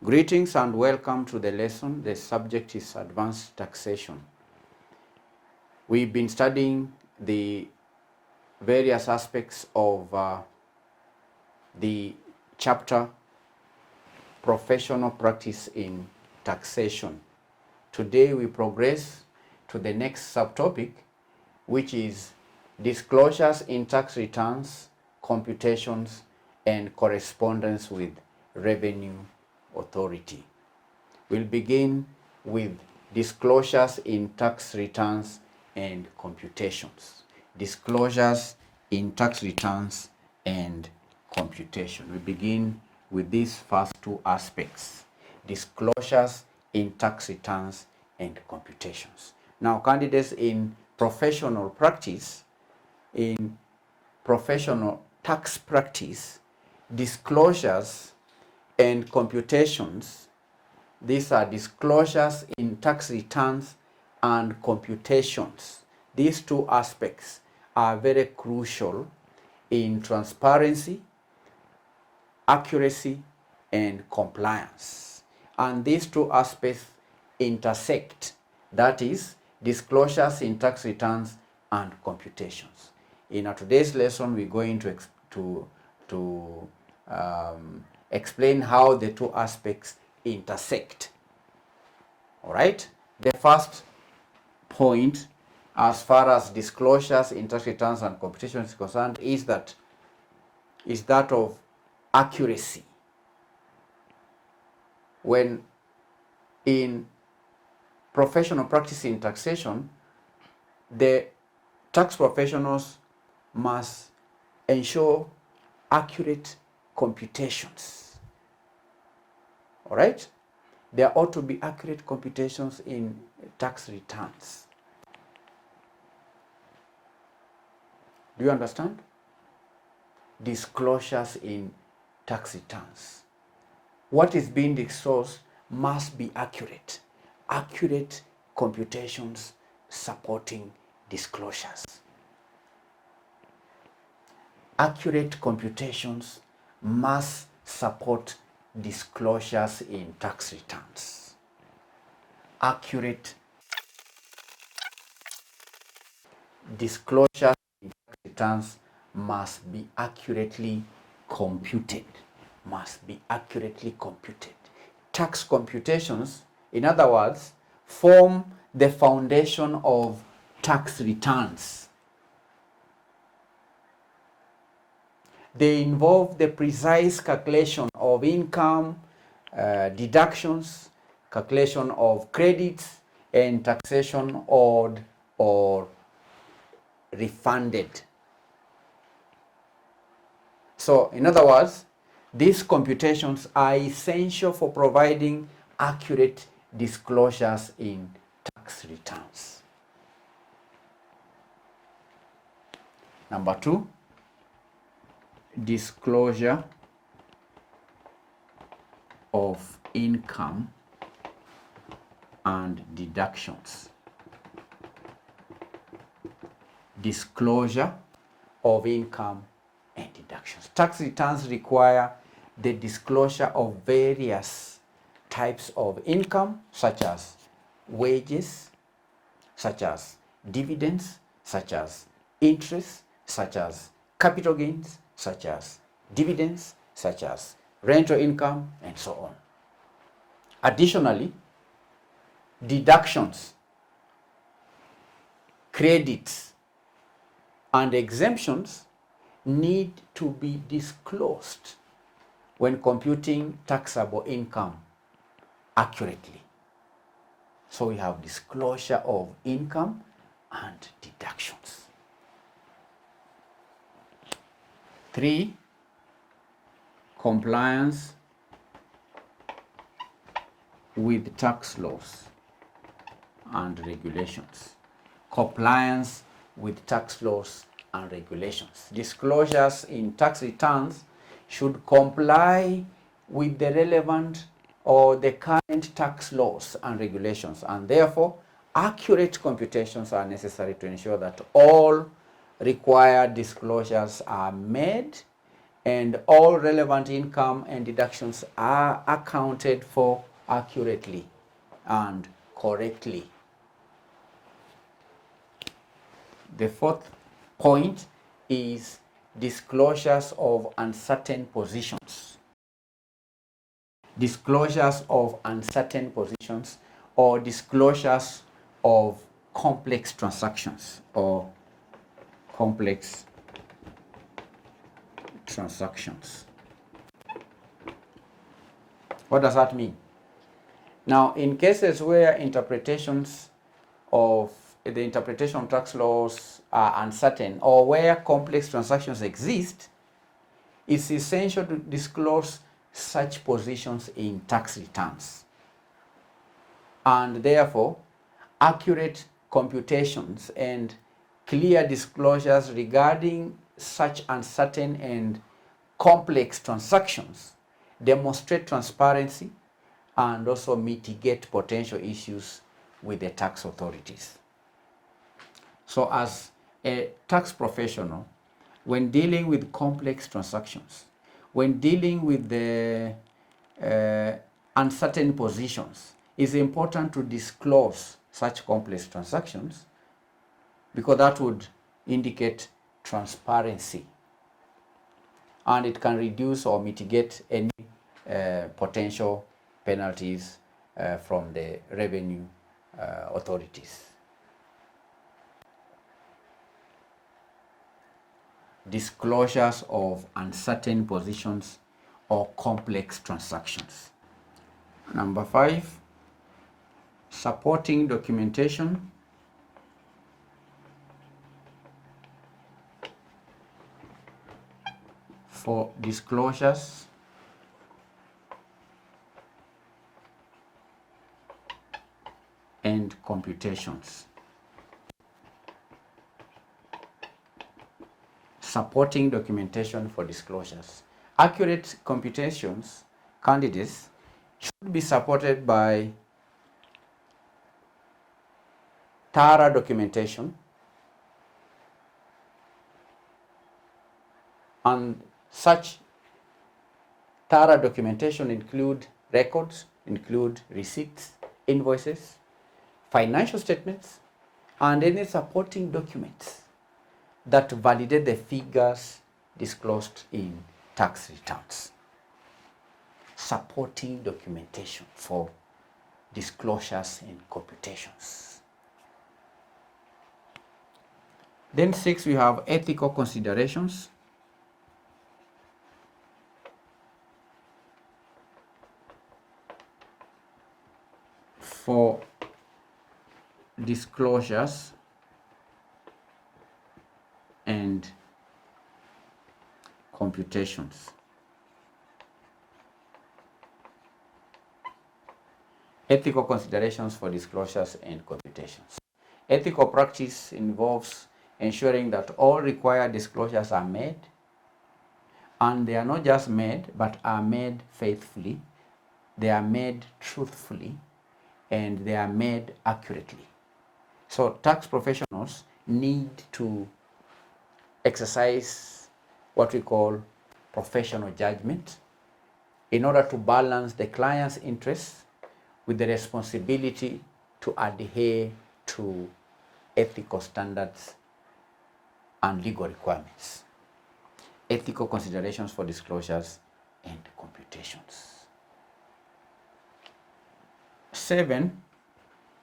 Greetings and welcome to the lesson. The subject is advanced taxation. We've been studying the various aspects of the chapter professional practice in taxation. Today we progress to the next subtopic, which is disclosures in tax returns, computations, and correspondence with revenue authority. We'll begin with disclosures in tax returns and computations. Disclosures in tax returns and computation. We begin with these first two aspects: disclosures in tax returns and computations. Now, candidates in professional practice, in professional tax practice, disclosures and computations, these are disclosures in tax returns and computations. These two aspects are very crucial in transparency, accuracy, and compliance. And these two aspects intersect, that is, disclosures in tax returns and computations. In our today's lesson, we're going to explain how the two aspects intersect. All right? The first point, as far as disclosures in tax returns and computation is concerned, is that of accuracy. When in professional practice in taxation, the tax professionals must ensure accurate computations. All right? There ought to be accurate computations in tax returns. Do you understand? Disclosures in tax returns. What is being disclosed must be accurate. Accurate computations supporting disclosures. Accurate computations must support disclosures in tax returns. Accurate disclosures in tax returns must be accurately computed. Must be accurately computed. Tax computations, in other words, form the foundation of tax returns. They involve the precise calculation of income, deductions, calculation of credits, and taxation owed or refunded. So, in other words, these computations are essential for providing accurate disclosures in tax returns. Number two, disclosure of income and deductions. Disclosure of income and deductions. Tax returns require the disclosure of various types of income, such as wages, such as dividends, such as interest, such as capital gains, such as dividends, such as rental income, and so on. Additionally, deductions, credits, and exemptions need to be disclosed when computing taxable income accurately. So we have disclosure of income and deductions. 3, compliance with tax laws and regulations. Compliance with tax laws and regulations. Disclosures in tax returns should comply with the relevant or the current tax laws and regulations, and therefore accurate computations are necessary to ensure that all required disclosures are made and all relevant income and deductions are accounted for accurately and correctly. The fourth point is disclosures of uncertain positions. Disclosures of uncertain positions or disclosures of complex transactions or complex transactions. What does that mean? Now, in cases where interpretations of the interpretation of tax laws are uncertain or where complex transactions exist, it's essential to disclose such positions in tax returns. And therefore, accurate computations and clear disclosures regarding such uncertain and complex transactions demonstrate transparency and also mitigate potential issues with the tax authorities. So as a tax professional, when dealing with complex transactions, when dealing with the uncertain positions, it's important to disclose such complex transactions because that would indicate transparency and it can reduce or mitigate any potential penalties from the revenue authorities. Disclosures of uncertain positions or complex transactions. Number 5, supporting documentation for disclosures and computations. Supporting documentation for disclosures. Accurate computations candidates should be supported by thorough documentation, and such thorough documentation include records, include receipts, invoices, financial statements, and any supporting documents that validate the figures disclosed in tax returns. Supporting documentation for disclosures and computations. Then 6, we have ethical considerations. For disclosures and computations. Ethical considerations for disclosures and computations. Ethical practice involves ensuring that all required disclosures are made, and they are not just made, but are made faithfully, they are made truthfully, and they are made accurately. So tax professionals need to exercise what we call professional judgment in order to balance the client's interests with the responsibility to adhere to ethical standards and legal requirements. Ethical considerations for disclosures and computations. 7,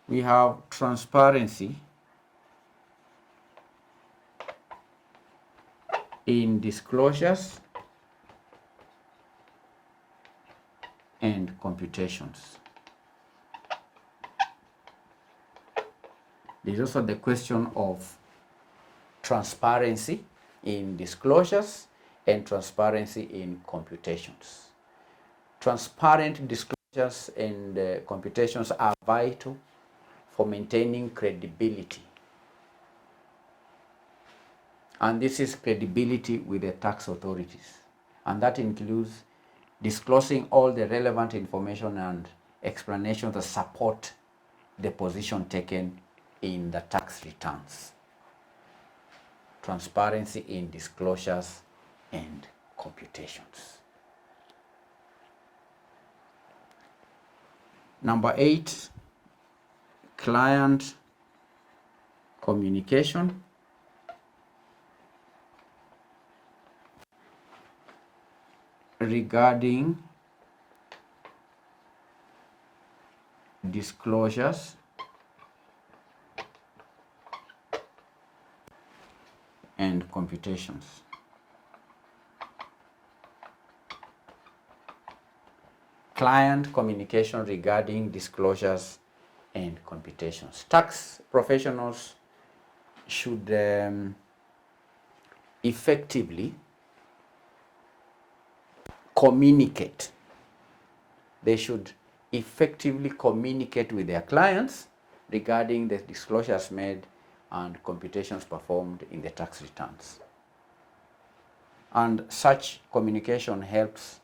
we have transparency in disclosures and computations. There's also the question of transparency in disclosures and transparency in computations. Transparent disclosures and computations are vital for maintaining credibility. And this is credibility with the tax authorities. And that includes disclosing all the relevant information and explanations that support the position taken in the tax returns. Transparency in disclosures and computations. computations. Number 8, client communication. Regarding disclosures and computations. Client communication regarding disclosures and computations. Tax professionals should effectively communicate. They should effectively communicate with their clients regarding the disclosures made and computations performed in the tax returns. And such communication helps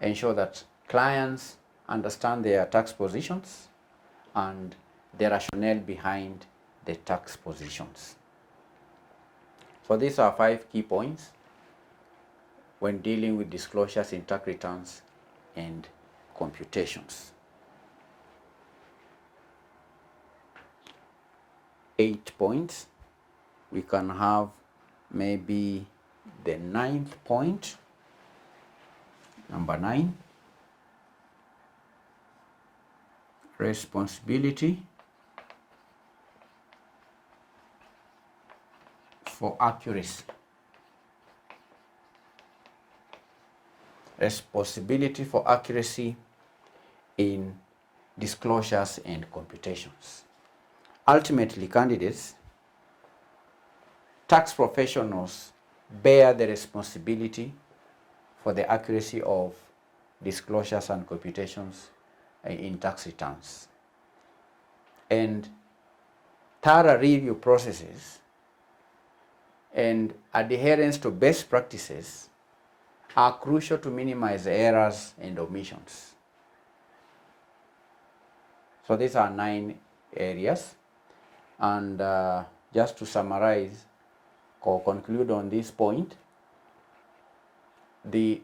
ensure that clients understand their tax positions and the rationale behind the tax positions. So these are 5 key points when dealing with disclosures in tax returns and computations. 8 points. We can have maybe the 9th point, number 9, responsibility for accuracy. Responsibility for accuracy in disclosures and computations. Ultimately, candidates, tax professionals bear the responsibility for the accuracy of disclosures and computations in tax returns. And thorough review processes and adherence to best practices are crucial to minimize errors and omissions. So these are 9 areas. And just to summarize or conclude on this point, the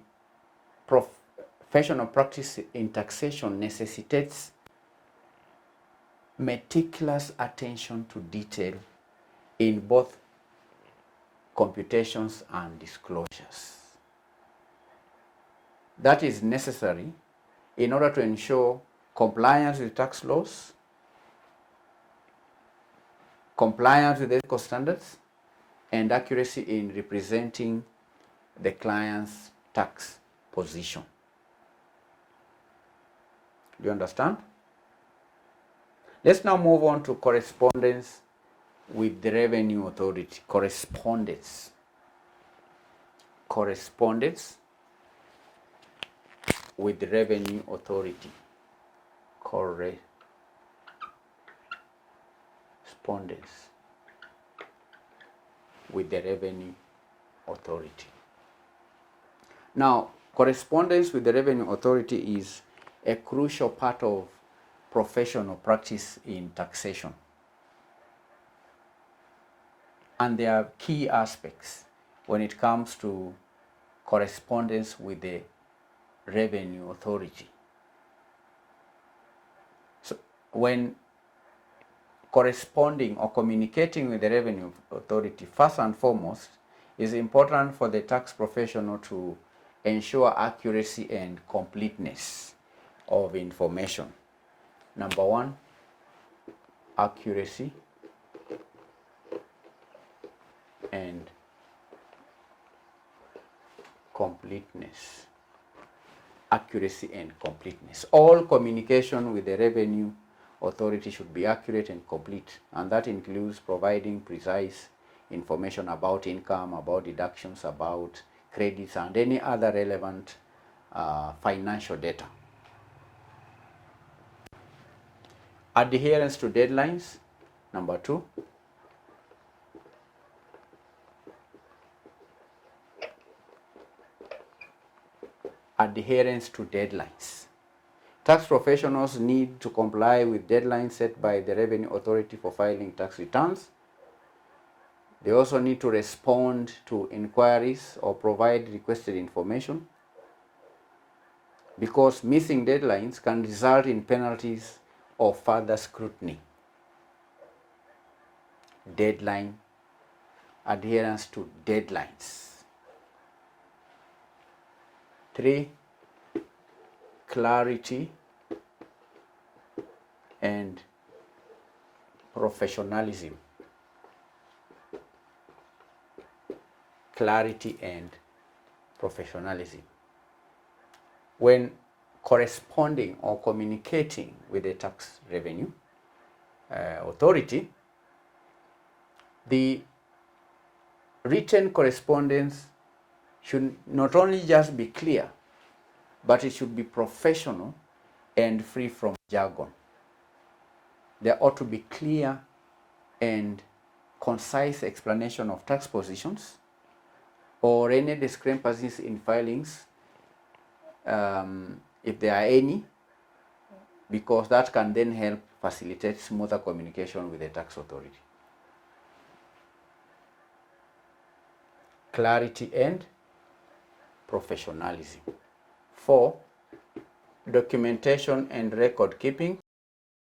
professional practice in taxation necessitates meticulous attention to detail in both computations and disclosures. That is necessary in order to ensure compliance with tax laws, compliance with ethical standards, and accuracy in representing the client's tax position. Do you understand? Let's now move on to correspondence with the Revenue Authority. Correspondence with the Revenue Authority. Correspondence with the Revenue Authority. Now, correspondence with the Revenue Authority is a crucial part of professional practice in taxation. And there are key aspects when it comes to correspondence with the Revenue Authority. So when corresponding or communicating with the Revenue Authority, first and foremost, is important for the tax professional to ensure accuracy and completeness of information. Number 1, accuracy and completeness. Accuracy and completeness. All communication with the Revenue Authority should be accurate and complete, and that includes providing precise information about income, about deductions, about credits, and any other relevant financial data. Adherence to deadlines, number 2. Adherence to deadlines. Tax professionals need to comply with deadlines set by the Revenue Authority for filing tax returns. They also need to respond to inquiries or provide requested information, because missing deadlines can result in penalties or further scrutiny. Deadline, adherence to deadlines. 3, clarity and professionalism. Clarity and professionalism. When corresponding or communicating with the tax revenue authority, the written correspondence should not only just be clear, but it should be professional and free from jargon. There ought to be clear and concise explanation of tax positions or any discrepancies in filings, if there are any, because that can then help facilitate smoother communication with the tax authority. Clarity and professionalism. 4, documentation and record keeping.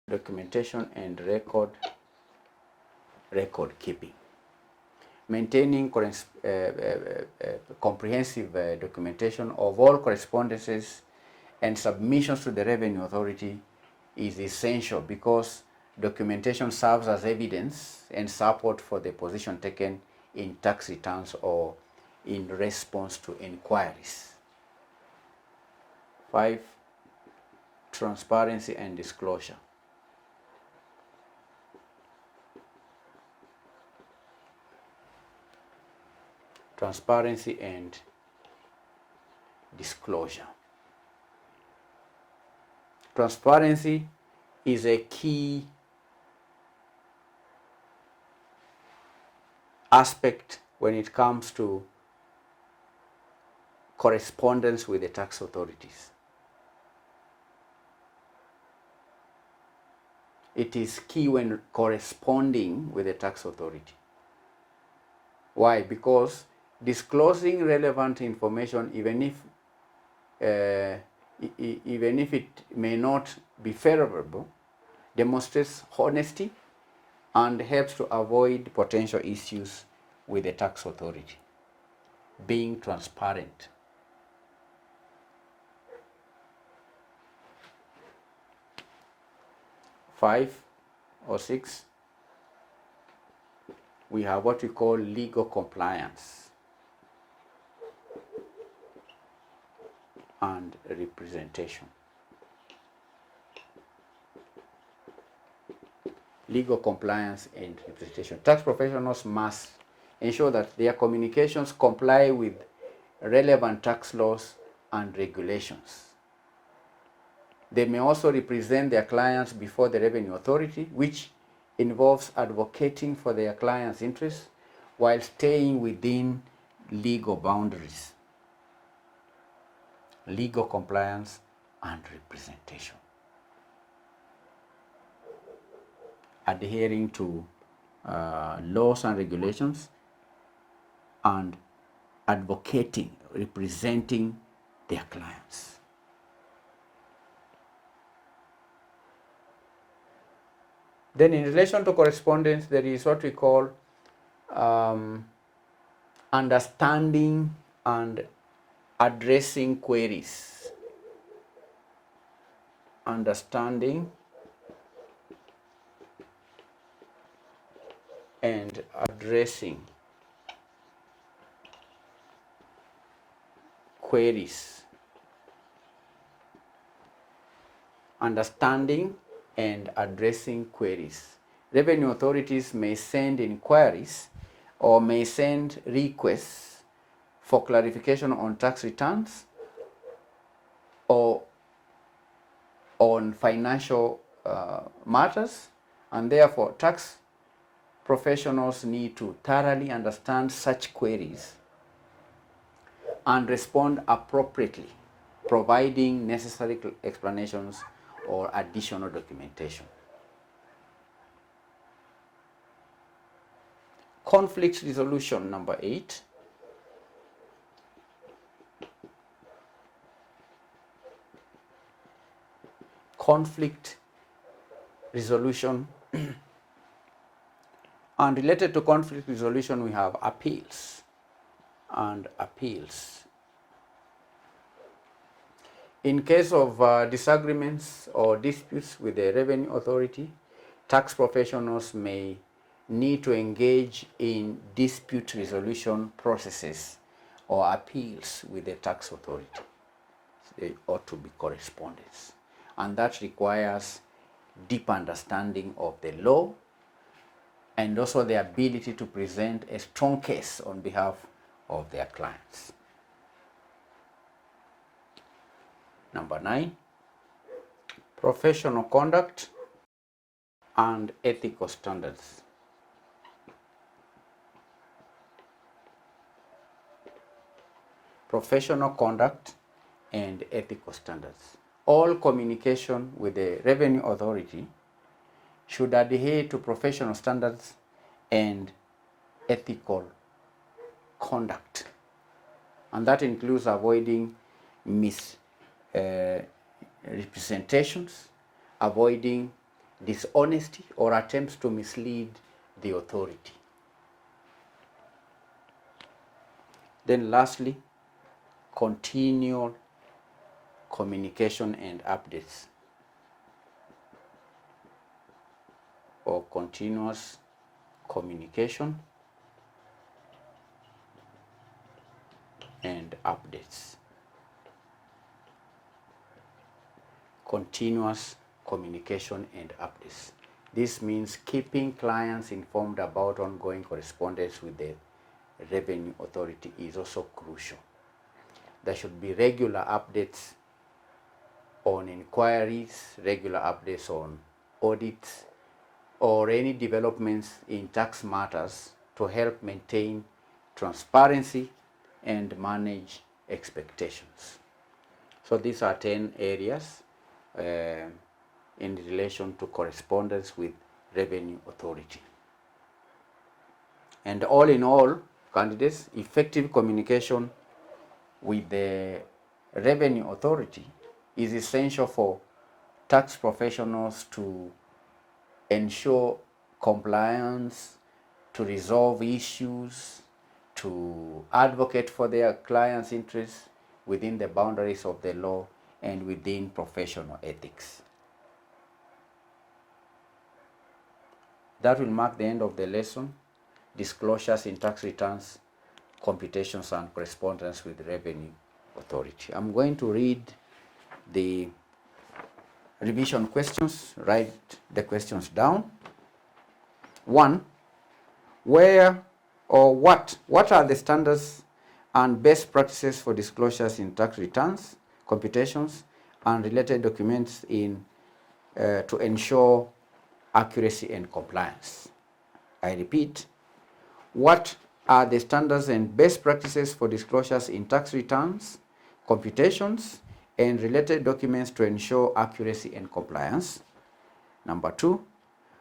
Documentation and record keeping. Maintaining comprehensive documentation of all correspondences and submissions to the revenue authority is essential, because documentation serves as evidence and support for the position taken in tax returns or in response to inquiries. 5, transparency and disclosure. Transparency and disclosure. Transparency is a key aspect when it comes to correspondence with the tax authorities. It is key when corresponding with the tax authority. Why? Because disclosing relevant information, even if it may not be favorable, demonstrates honesty and helps to avoid potential issues with the tax authority. Being transparent. Five or six, we have what we call legal compliance and representation. Legal compliance and representation. Tax professionals must ensure that their communications comply with relevant tax laws and regulations. They may also represent their clients before the revenue authority, which involves advocating for their clients' interests while staying within legal boundaries. Legal compliance and representation. Adhering to laws and regulations and advocating, representing their clients. Then in relation to correspondence, there is what we call understanding and addressing queries. Understanding and addressing queries. Understanding and addressing queries. Revenue authorities may send inquiries or may send requests for clarification on tax returns or on financial matters, and therefore tax professionals need to thoroughly understand such queries and respond appropriately, providing necessary explanations or additional documentation. Conflict resolution, number 8. Conflict resolution. And related to conflict resolution, we have appeals and appeals. In case of disagreements or disputes with the revenue authority, tax professionals may need to engage in dispute resolution processes or appeals with the tax authority. They ought to be correspondence. And that requires deep understanding of the law and also the ability to present a strong case on behalf of their clients. Number 9, professional conduct and ethical standards. Professional conduct and ethical standards. All communication with the revenue authority should adhere to professional standards and ethical conduct. And that includes avoiding misrepresentations, avoiding dishonesty or attempts to mislead the authority. Then lastly, continual communication and updates, or continuous communication and updates. Continuous communication and updates. This means keeping clients informed about ongoing correspondence with the revenue authority is also crucial. There should be regular updates on inquiries, regular updates on audits, or any developments in tax matters to help maintain transparency and manage expectations. So these are 10 areas in relation to correspondence with revenue authority. And all in all, candidates, effective communication with the revenue authority is essential for tax professionals to ensure compliance, to resolve issues, to advocate for their clients' interests within the boundaries of the law and within professional ethics. That will mark the end of the lesson, disclosures in tax returns, computations and correspondence with the revenue authority. I'm going to read the revision questions, write the questions down. 1, where or what are the standards and best practices for disclosures in tax returns, computations, and related documents to ensure accuracy and compliance? I repeat, what are the standards and best practices for disclosures in tax returns, computations, and related documents to ensure accuracy and compliance? Number 2,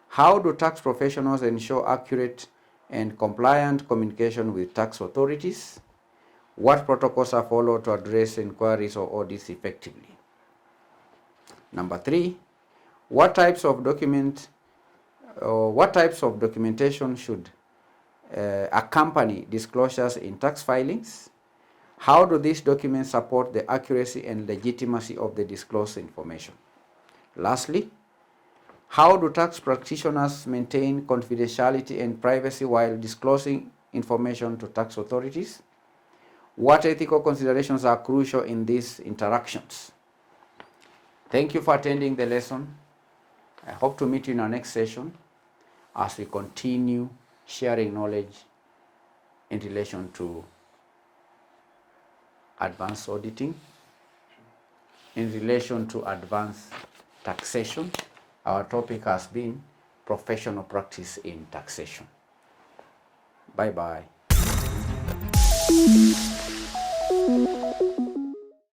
how do tax professionals ensure accurate and compliant communication with tax authorities? What protocols are followed to address inquiries or audits effectively? Number 3, what types of documentation should accompany disclosures in tax filings? How do these documents support the accuracy and legitimacy of the disclosed information? Lastly, how do tax practitioners maintain confidentiality and privacy while disclosing information to tax authorities? What ethical considerations are crucial in these interactions? Thank you for attending the lesson. I hope to meet you in our next session as we continue sharing knowledge in relation to advanced auditing, in relation to advanced taxation. Our topic has been professional practice in taxation. Bye-bye.